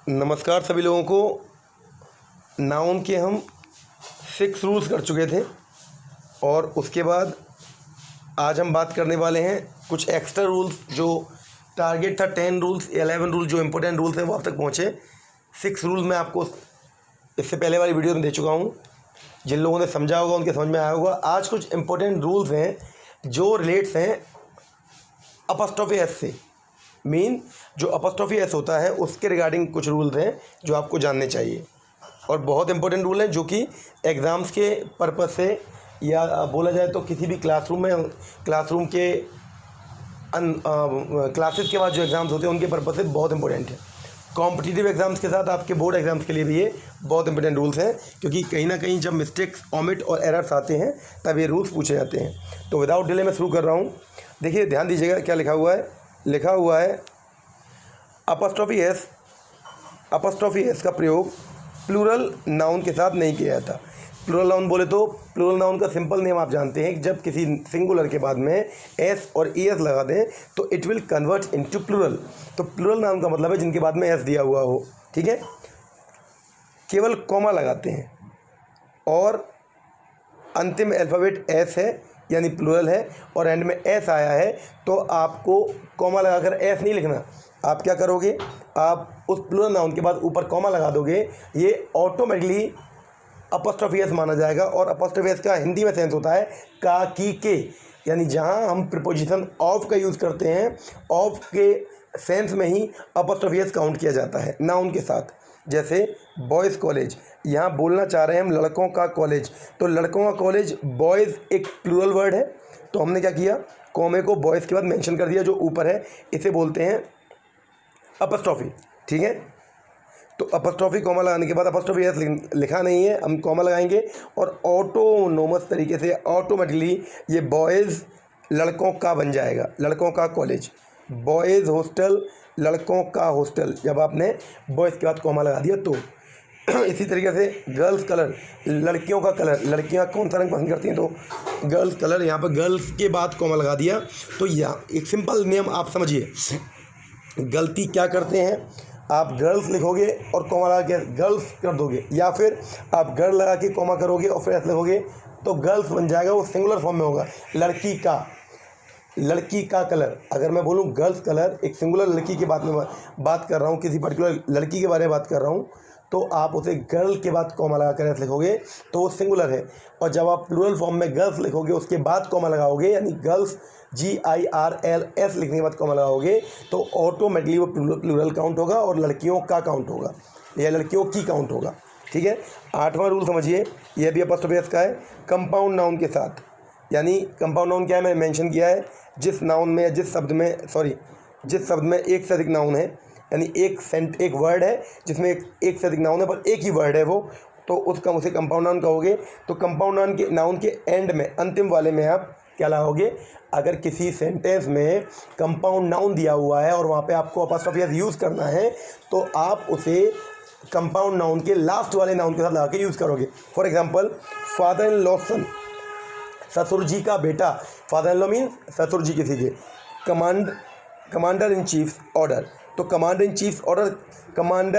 नमस्कार सभी लोगों को। नाउन के हम 6 रूल्स कर चुके थे और उसके बाद आज हम बात करने वाले हैं कुछ एक्स्ट्रा रूल्स। जो टारगेट था 10 रूल्स 11 रूल्स जो इम्पोर्टेंट रूल्स हैं वो अब तक पहुँचे। 6 रूल्स मैं आपको इससे पहले वाली वीडियो में दे चुका हूँ। जिन लोगों ने समझा होगा उनके समझ में आया होगा। आज कुछ इम्पोर्टेंट रूल्स हैं जो रिलेट्स हैं अपॉस्ट्रोफी एस से। मीन जो अपॉस्ट्रोफी एस होता है उसके रिगार्डिंग कुछ रूल्स हैं जो आपको जानने चाहिए और बहुत इंपॉर्टेंट रूल हैं जो कि एग्ज़ाम्स के पर्पस से या बोला जाए तो किसी भी क्लासरूम के क्लासेस के बाद जो एग्ज़ाम्स होते हैं उनके पर्पस से बहुत इंपॉर्टेंट है। कॉम्पिटिटिव एग्ज़ाम्स के साथ आपके बोर्ड एग्ज़ाम्स के लिए भी ये बहुत इंपॉर्टेंट रूल्स हैं, क्योंकि कहीं ना कहीं जब मिस्टेक्स, ओमिट और एरर्स आते हैं तब ये रूल्स पूछे जाते हैं। तो विदाउट डिले मैं शुरू कर रहा हूँ। देखिए, ध्यान दीजिएगा क्या लिखा हुआ है अपॉस्ट्रोफी एस का प्रयोग प्लूरल नाउन के साथ नहीं किया जाता। प्लूरल नाउन बोले तो प्लूरल नाउन का सिंपल नेम आप जानते हैं कि जब किसी सिंगुलर के बाद में एस और ई एस लगा दें तो it will convert into plural. तो प्लूरल नाउन का मतलब है जिनके बाद में एस दिया हुआ हो, ठीक है। केवल कॉमा लगाते हैं और अंतिम अल्फ़ाबेट एस है यानी प्लूरल है और एंड में एस आया है तो आपको कॉमा लगाकर एस नहीं लिखना। आप क्या करोगे, आप उस प्लूरल नाउन के बाद ऊपर कॉमा लगा दोगे, ये ऑटोमेटिकली अपॉस्ट्रोफी एस माना जाएगा। और अपॉस्ट्रोफी एस का हिंदी में सेंस होता है का, की, के, यानी जहां हम प्रीपोजिशन ऑफ का यूज़ करते हैं, ऑफ के सेंस में ही अपॉस्ट्रोफी एस काउंट किया जाता है नाउन के साथ। जैसे बॉयज़ कॉलेज, यहाँ बोलना चाह रहे हैं हम लड़कों का कॉलेज, तो लड़कों का कॉलेज बॉयज़ एक प्लूरल वर्ड है, तो हमने क्या किया, कॉमे को बॉयज़ के बाद मेंशन कर दिया जो ऊपर है, इसे बोलते हैं अपॉस्ट्रोफी, ठीक है। तो अपॉस्ट्रोफी कॉमा लगाने के बाद अपॉस्ट्रोफी एस लिखा नहीं है, हम कॉमा लगाएंगे और ऑटोनोमस तरीके से ऑटोमेटिकली ये बॉयज़ लड़कों का बन जाएगा। लड़कों का कॉलेज, बॉयज़ हॉस्टल, लड़कों का हॉस्टल, जब आपने बॉयज़ के बाद कॉमा लगा दिया तो। इसी तरीके से गर्ल्स कलर, लड़कियों का कलर, लड़कियां कौन सा रंग पसंद करती हैं तो गर्ल्स कलर, यहाँ पर गर्ल्स के बाद कॉमा लगा दिया। तो यहाँ एक सिंपल नियम आप समझिए, गलती क्या करते हैं, आप गर्ल्स लिखोगे और कॉमा लगा के गर्ल्स कर दोगे, या फिर आप गर्ल लगा के कॉमा करोगे और फिर एस लिखोगे तो गर्ल्स बन जाएगा, वो सिंगुलर फॉर्म में होगा। लड़की का कलर, अगर मैं बोलूँ गर्ल्स कलर, एक सिंगुलर लड़की के बात में बात कर रहा हूँ, किसी पर्टिकुलर लड़की के बारे में बात कर रहा हूँ, तो आप उसे गर्ल के बाद कॉमा लगा कर एस लिखोगे तो वो सिंगुलर है। और जब आप प्लूरल फॉर्म में गर्ल्स लिखोगे उसके बाद कॉमा लगाओगे, यानी गर्ल्स GIRLS लिखने के बाद कॉमा लगाओगे तो ऑटोमेटिकली वो प्लूरल काउंट होगा और लड़कियों का काउंट होगा या लड़कियों की काउंट होगा, ठीक है। 8वां रूल समझिए, यह भी अपॉस्ट्रोफी एस का है, कंपाउंड नाउन के साथ। यानी कंपाउंड नाउन क्या है, मैंने मेंशन किया है, जिस शब्द में एक से अधिक नाउन है, यानी एक वर्ड है जिसमें एक से अधिक नाउन है पर एक ही वर्ड है वो, तो उसे कंपाउंड नाउन कहोगे। तो कंपाउंड नाउन के एंड में, अंतिम वाले में आप क्या लगाओगे, अगर किसी सेंटेंस में कंपाउंड नाउन दिया हुआ है और वहाँ पे आपको अपॉस्ट्रोफी एस यूज़ करना है तो आप उसे कंपाउंड नाउन के लास्ट वाले नाउन के साथ लगा के यूज़ करोगे। For example, father in law son, ससुर जी का बेटा, फादर इन लॉ मीन ससुर जी किसी के। कमांडर इन चीफ ऑर्डर, तो कमांडर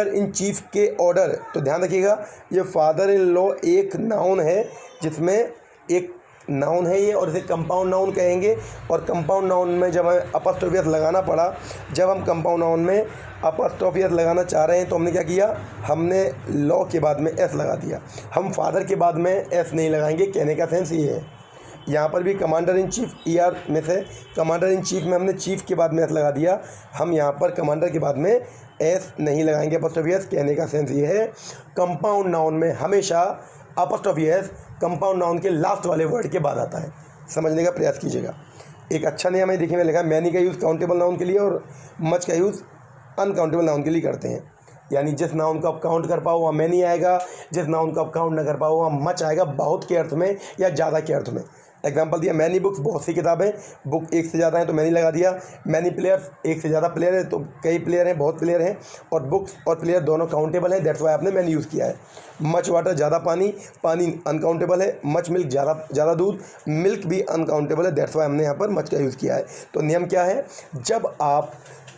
इन चीफ के ऑर्डर, तो ध्यान रखिएगा ये फादर इन लॉ एक नाउन है, जिसमें एक नाउन है ये, और इसे कंपाउंड नाउन कहेंगे। और कंपाउंड नाउन में जब हमें अपॉस्ट्रोफी एस लगाना पड़ा, जब हम कंपाउंड नाउन में अपॉस्ट्रोफी एस लगाना चाह रहे हैं तो हमने क्या किया, हमने लॉ के बाद में एस लगा दिया। हम फादर के बाद में एस नहीं लगाएंगे, कहने का सेंस ये है। यहाँ पर भी कमांडर इन चीफ, ER में से कमांडर इन चीफ में हमने चीफ के बाद में एस लगा दिया, हम यहाँ पर कमांडर के बाद में एस नहीं लगाएंगे अपॉस्ट्रोफी एस। कहने का सेंस ये है, कंपाउंड नाउन में हमेशा अपॉस्ट्रोफी एस कंपाउंड नाउन के लास्ट वाले वर्ड के बाद आता है। समझने का प्रयास कीजिएगा। एक अच्छा नियम है, देखिए मैं लिखा है, मैनी का यूज़ काउंटेबल नाउन के लिए और मच का यूज़ अनकाउंटेबल नाउन के लिए करते हैं। यानी जिस नाउन को आप काउंट कर पाओ वहाँ मैनी आएगा, जिस नाउन को आप काउंट न कर पाओ वहाँ मच आएगा, बहुत के अर्थ में या ज़्यादा के अर्थ में। एग्जाम्पल दिया, मैनी बुक्स, बहुत सी किताबें, बुक एक से ज़्यादा है तो मैनी लगा दिया। मैनी प्लेयर्स, एक से ज़्यादा प्लेयर है तो कई प्लेयर हैं, बहुत प्लेयर हैं, और बुक्स और प्लेयर दोनों काउंटेबल हैं, दैट्स वाई आपने मैनी यूज़ किया है। मच वाटर, ज़्यादा पानी, पानी अनकाउंटेबल है। मच मिल्क, ज़्यादा दूध, मिल्क भी अनकाउंटेबल है, दैट्स वाई हमने यहाँ पर मच का यूज़ किया है। तो नियम क्या है, जब आप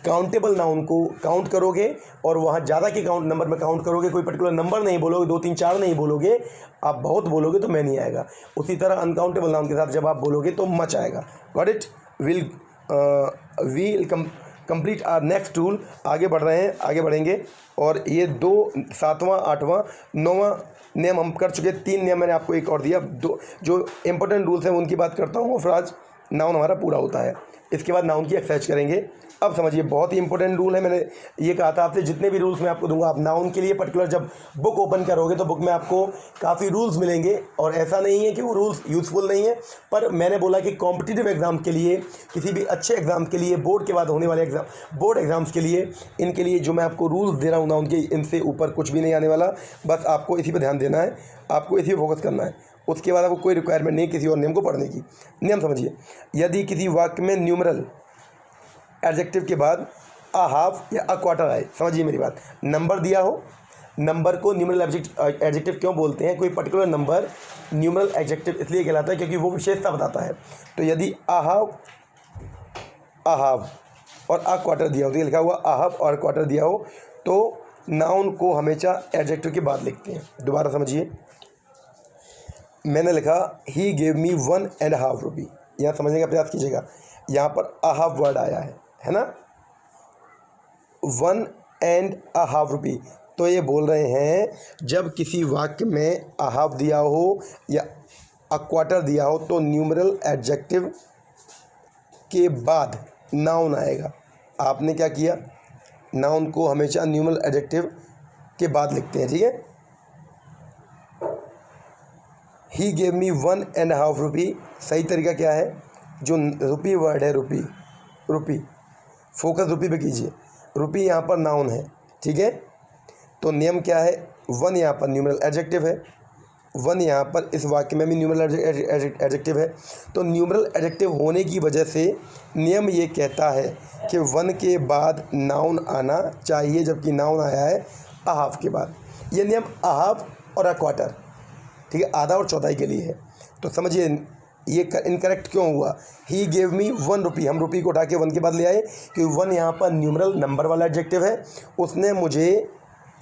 काउंटेबल नाउन को काउंट करोगे और वहाँ ज़्यादा के काउंट नंबर में काउंट करोगे, कोई पर्टिकुलर नंबर नहीं बोलोगे, 2 3 4 नहीं बोलोगे, आप बहुत बोलोगे तो मैं नहीं आएगा। उसी तरह अनकाउंटेबल नाउन के साथ जब आप बोलोगे तो मच आएगा। Got it. We'll complete our next tool. आगे बढ़ रहे हैं, आगे बढ़ेंगे और ये 2 7वां 8वां 9वां नियम हम कर चुके। 3 नियम मैंने आपको एक और दिया। 2 जो इंपॉर्टेंट रूल्स हैं उनकी बात करता हूँ और फिर आज नाउन हमारा पूरा होता है। इसके बाद नाउन की एक्सरसाइज करेंगे। अब समझिए, बहुत ही इंपॉर्टेंट रूल है। मैंने ये कहा था आपसे, जितने भी रूल्स मैं आपको दूंगा, आप नाउन के लिए पर्टिकुलर जब बुक ओपन करोगे तो बुक में आपको काफ़ी रूल्स मिलेंगे। और ऐसा नहीं है कि वो रूल्स यूज़फुल नहीं है, पर मैंने बोला कि कॉम्पिटिटिव एग्ज़ाम के लिए, किसी भी अच्छे एग्ज़ाम के लिए, बोर्ड के बाद होने वाले एग्ज़ाम, बोर्ड एग्ज़ाम्स के लिए, इनके लिए जो मैं आपको रूल्स दे रहा हूँ नाउन के, इनसे ऊपर कुछ भी नहीं आने वाला। बस आपको इसी पर ध्यान देना है, आपको इसी पर फोकस करना है। उसके बाद आपको कोई रिक्वायरमेंट नहीं किसी और नियम को पढ़ने की। नियम समझिए, यदि किसी वाक्य में न्यूमरल एडजेक्टिव के बाद अ हाफ या अ क्वार्टर आए, समझिए मेरी बात, नंबर दिया हो, नंबर को न्यूमरल एडजेक्टिव क्यों बोलते हैं? कोई पर्टिकुलर नंबर न्यूमरल एडजेक्टिव इसलिए कहलाता है क्योंकि वो विशेषता बताता है। तो यदि अ हाफ और अ क्वार्टर दिया हो, तो ये लिखा हुआ अ हाफ और क्वार्टर दिया हो, तो नाउन को हमेशा एडजेक्टिव के बाद लिखते हैं। दोबारा समझिए, मैंने लिखा ही गेव मी 1.5 रुपी। यहाँ समझने का प्रयास कीजिएगा, यहाँ पर अ हाफ वर्ड आया है ना, 1.5 रुपी। तो ये बोल रहे हैं जब किसी वाक्य में अ हाफ दिया हो या अ क्वार्टर दिया हो तो न्यूमरल एडजेक्टिव के बाद नाउन आएगा। आपने क्या किया, नाउन को हमेशा न्यूमरल एडजेक्टिव के बाद लिखते हैं, ठीक है। ही गेव मी 1.5 रुपी, सही तरीका क्या है? जो रुपी वर्ड है, रुपी, फोकस रुपी पे कीजिए। रुपी यहाँ पर नाउन है, ठीक है। तो नियम क्या है? 1 यहाँ पर न्यूमरल एडजेक्टिव है, 1 यहाँ पर इस वाक्य में भी न्यूमरल एडजेक्टिव है। तो न्यूमरल एडजेक्टिव होने की वजह से नियम ये कहता है कि 1 के बाद नाउन आना चाहिए, जबकि नाउन आया है अ हाफ के बाद। ये नियम अ हाफ और अ क्वार्टर, ठीक है, आधा और चौथाई के लिए है। तो समझिए ये इनकरेक्ट क्यों हुआ। ही गेव मी 1 रुपी, हम रुपी को उठा के 1 के बाद ले आए क्योंकि 1 यहाँ पर न्यूमरल नंबर वाला एडजेक्टिव है। उसने मुझे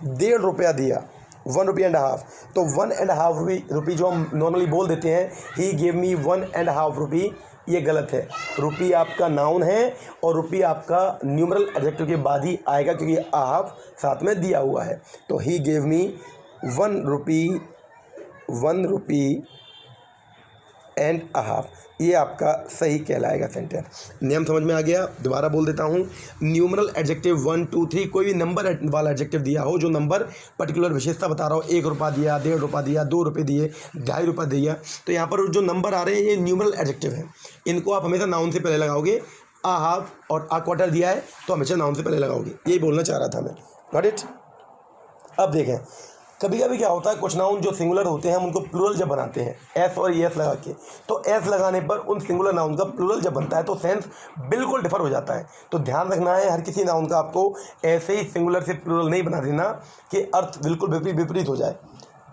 1.5 रुपया दिया, 1.5 रुपया। तो 1.5 रुपी जो हम नॉर्मली बोल देते हैं, ही गेव मी 1.5 रुपी, ये गलत है। रुपी आपका नाउन है और रुपी आपका न्यूमरल एडजेक्टिव के बाद ही आएगा क्योंकि अ हाफ साथ में दिया हुआ है। तो he gave me 1 rupee and a half, ये आपका सही कहलाएगा सेंटेंस। नियम समझ में आ गया? दोबारा बोल देता हूँ, न्यूमरल एडजेक्टिव 1 2 3 कोई भी नंबर वाला एडजेक्टिव दिया हो, जो नंबर पर्टिकुलर विशेषता बता रहा हो, 1 रुपया दिया, 1.5 रुपया दिया, 2 रुपये दिए, 2.5 रुपया दिया, तो यहाँ पर जो नंबर आ रहे हैं ये न्यूमरल एडजेक्टिव है। इनको आप हमेशा नाउन से पहले लगाओगे। अ हाफ और अ क्वार्टर दिया है तो हमेशा नाउन से पहले लगाओगे, यही बोलना चाह रहा था मैं। Got it. अब देखें, कभी कभी क्या होता है, कुछ नाउन जो सिंगुलर होते हैं हम उनको प्लूरल जब बनाते हैं एस और एस लगा के, तो एस लगाने पर उन सिंगुलर नाउन का प्लूरल जब बनता है तो सेंस बिल्कुल डिफर हो जाता है। तो ध्यान रखना है, हर किसी नाउन का आपको ऐसे ही सिंगुलर से प्लूरल नहीं बना देना कि अर्थ बिल्कुल विपरीत हो जाए।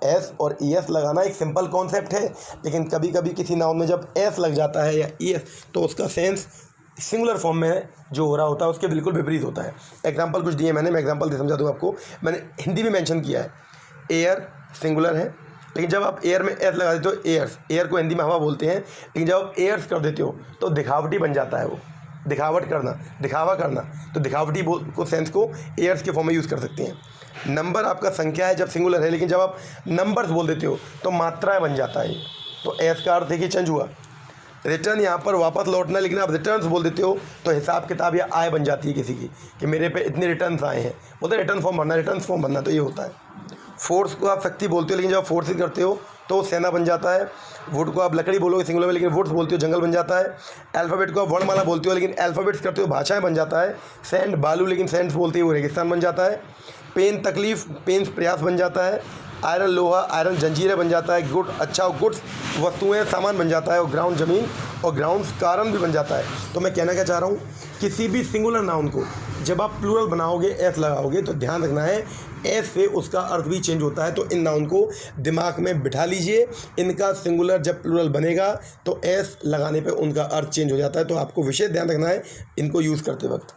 एस और ई एस लगाना एक सिंपल कॉन्सेप्ट है, लेकिन कभी कभी किसी नाउन में जब एस लग जाता है या ई एस तो उसका सेंस सिंगुलर फॉर्म में जो हो रहा होता है उसके बिल्कुल विपरीत होता है। एग्जाम्पल कुछ दिए मैंने, मैं एग्जाम्पल दे समझा दूँ आपको। मैंने हिंदी में मेंशन किया है, एयर सिंगुलर है, लेकिन जब आप एयर में एस लगा देते हो, एयर्स, एयर को हिंदी में हवा बोलते हैं, लेकिन जब आप एयर्स कर देते हो तो दिखावटी बन जाता है। वो दिखावट करना, दिखावा करना, तो दिखावटी को सेंस को एयर्स के फॉर्म में यूज़ कर सकते हैं। नंबर आपका संख्या है जब सिंगुलर है, लेकिन जब आप नंबर्स बोल देते हो तो मात्राएं बन जाता है। तो एस का अर्थ देखिए चेंज हुआ। रिटर्न यहाँ पर वापस लौटना, लेकिन आप रिटर्न्स बोल देते हो तो हिसाब किताब या आय बन जाती है किसी की कि मेरे पे इतने रिटर्न्स आए हैं, बोलते रिटर्न फॉर्म भरना, रिटर्न्स फॉर्म भरना, तो ये होता है। फोर्स को आप शक्ति बोलते हो, लेकिन जब आप फोर्सेस करते हो तो सेना बन जाता है। वुड को आप लकड़ी बोलोगे सिंगुलर में, लेकिन वुड्स बोलते हो जंगल बन जाता है। अल्फ़ाबेट को आप वर्णमाला बोलते हो, लेकिन अल्फ़ाबेट्स करते हो भाषाएं बन जाता है। सैंड बालू, लेकिन सैंड्स बोलते हो वो रेगिस्तान बन जाता है। पेन तकलीफ, पेन्स प्रयास बन जाता है। आयरन लोहा, आयरन जंजीरें बन जाता है। गुड अच्छा, गुड्स वस्तुएं सामान बन जाता है। और ग्राउंड ज़मीन, और ग्राउंड्स कारण भी बन जाता है। तो मैं कहना क्या चाह रहा हूँ, किसी भी सिंगुलर नाउन को जब आप प्लूरल बनाओगे, एस लगाओगे, तो ध्यान रखना है एस से उसका अर्थ भी चेंज होता है। तो इन नाउन को दिमाग में बिठा लीजिए, इनका सिंगुलर जब प्लूरल बनेगा तो एस लगाने पे उनका अर्थ चेंज हो जाता है। तो आपको विशेष ध्यान रखना है इनको यूज़ करते वक्त।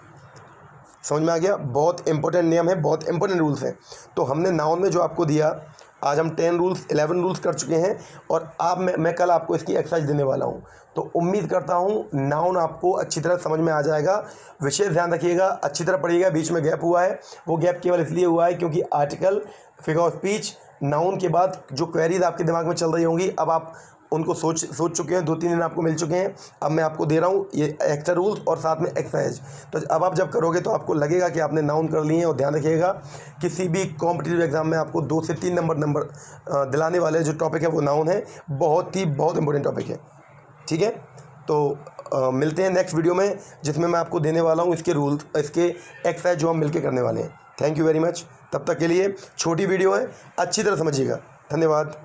समझ में आ गया। बहुत इंपॉर्टेंट नियम है, बहुत इंपॉर्टेंट रूल्स हैं। तो हमने नाउन में जो आपको दिया, आज हम 10 रूल्स 11 रूल्स कर चुके हैं और आप मैं कल आपको इसकी एक्सरसाइज देने वाला हूँ। तो उम्मीद करता हूँ नाउन आपको अच्छी तरह समझ में आ जाएगा। विशेष ध्यान रखिएगा, अच्छी तरह पढ़िएगा। बीच में गैप हुआ है, वो गैप केवल इसलिए हुआ है क्योंकि article, figure of speech, noun के बाद जो क्वेरीज आपके दिमाग में चल रही होंगी, अब आप उनको सोच चुके हैं। 2-3 दिन आपको मिल चुके हैं। अब मैं आपको दे रहा हूँ ये एक्स्ट्रा रूल्स और साथ में एक्सरसाइज। तो अब आप जब करोगे तो आपको लगेगा कि आपने नाउन कर लिए हैं। और ध्यान रखिएगा, किसी भी कॉम्पिटिटिव एग्जाम में आपको 2 से 3 नंबर दिलाने वाले जो टॉपिक है वो नाउन है। बहुत इंपॉर्टेंट टॉपिक है, ठीक है। तो मिलते हैं नेक्स्ट वीडियो में, जिसमें मैं आपको देने वाला हूँ इसके रूल्स, इसके एक्सरसाइज जो हम मिलकर करने वाले हैं। Thank you very much. तब तक के लिए छोटी वीडियो है, अच्छी तरह समझिएगा। धन्यवाद।